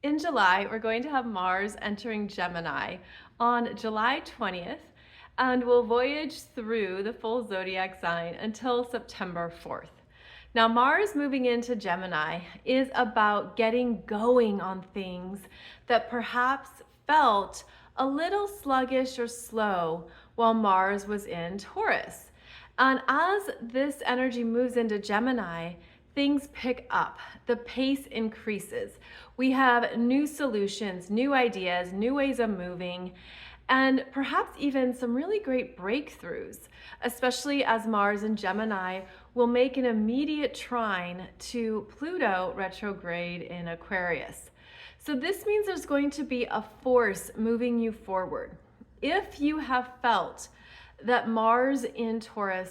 In July, we're going to have Mars entering Gemini on July 20th, and will voyage through the full zodiac sign until September 4th. Now, Mars moving into Gemini is about getting going on things that perhaps felt a little sluggish or slow while Mars was in Taurus. And as this energy moves into Gemini, things pick up, the pace increases. We have new solutions, new ideas, new ways of moving, and perhaps even some really great breakthroughs, especially as Mars in Gemini will make an immediate trine to Pluto retrograde in Aquarius. So this means there's going to be a force moving you forward. If you have felt that Mars in Taurus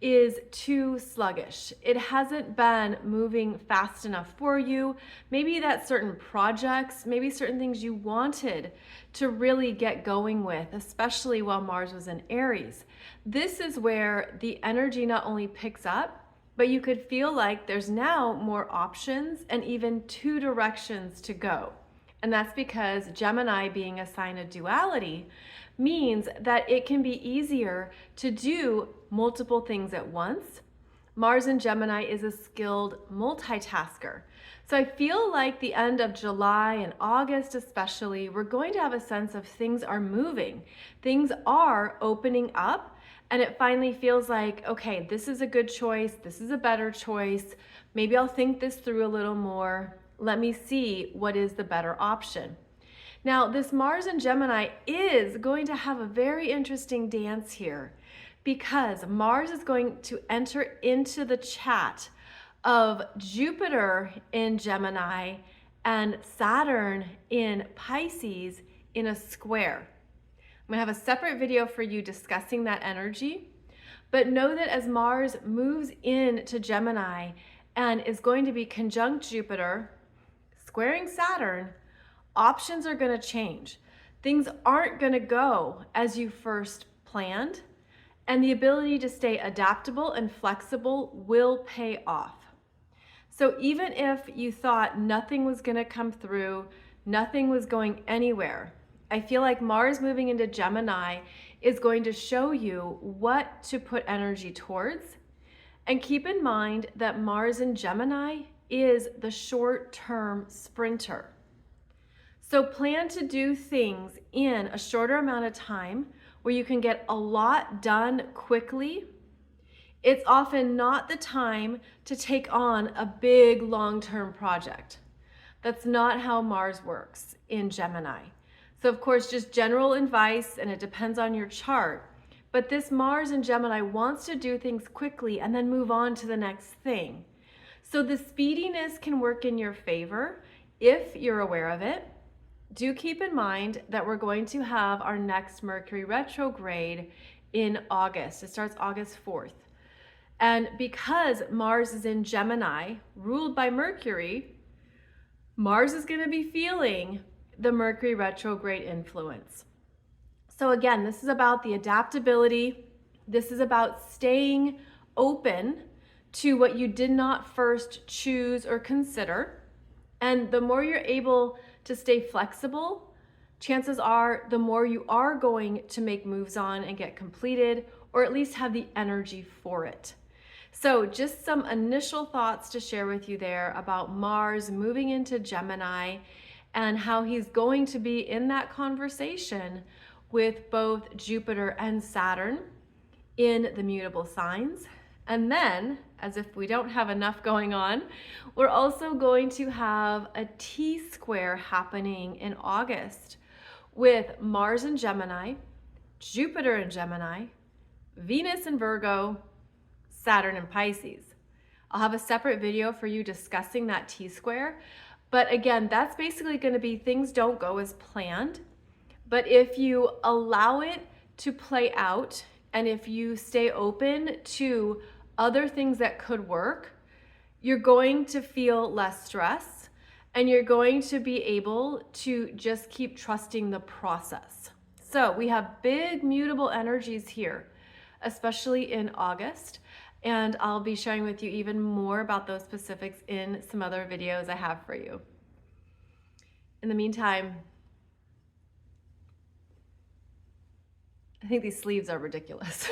is too sluggish, it hasn't been moving fast enough for you, maybe that certain projects, maybe certain things you wanted to really get going with, especially while Mars was in Aries, this is where the energy not only picks up, but you could feel like there's now more options and even two directions to go. And that's because Gemini, being a sign of duality, means that it can be easier to do multiple things at once. Mars in Gemini is a skilled multitasker. So I feel like the end of July and August especially, we're going to have a sense of things are moving. Things are opening up, and it finally feels like, okay, this is a good choice. This is a better choice. Maybe I'll think this through a little more. Let me see what is the better option. Now, this Mars in Gemini is going to have a very interesting dance here, because Mars is going to enter into the chat of Jupiter in Gemini and Saturn in Pisces in a square. I'm gonna have a separate video for you discussing that energy, but know that as Mars moves into Gemini and is going to be conjunct Jupiter, squaring Saturn, options are going to change. Things aren't going to go as you first planned, and the ability to stay adaptable and flexible will pay off. So even if you thought nothing was going to come through, nothing was going anywhere, I feel like Mars moving into Gemini is going to show you what to put energy towards. And keep in mind that Mars in Gemini is the short-term sprinter. So plan to do things in a shorter amount of time where you can get a lot done quickly. It's often not the time to take on a big long-term project. That's not how Mars works in Gemini. So of course, just general advice, and it depends on your chart, but this Mars in Gemini wants to do things quickly and then move on to the next thing. So the speediness can work in your favor if you're aware of it. Do keep in mind that we're going to have our next Mercury retrograde in August. It starts August 4th. And because Mars is in Gemini, ruled by Mercury, Mars is going to be feeling the Mercury retrograde influence. So again, this is about the adaptability. This is about staying open to what you did not first choose or consider. And the more you're able to stay flexible, chances are the more you are going to make moves on and get completed, or at least have the energy for it. So just some initial thoughts to share with you there about Mars moving into Gemini and how he's going to be in that conversation with both Jupiter and Saturn in the mutable signs. And then, as if we don't have enough going on, we're also going to have a T-square happening in August with Mars in Gemini, Jupiter in Gemini, Venus in Virgo, Saturn in Pisces. I'll have a separate video for you discussing that T-square, but again, that's basically going to be things don't go as planned, but if you allow it to play out and if you stay open to other things that could work, you're going to feel less stress and you're going to be able to just keep trusting the process. So we have big mutable energies here, especially in August. And I'll be sharing with you even more about those specifics in some other videos I have for you. In the meantime, I think these sleeves are ridiculous.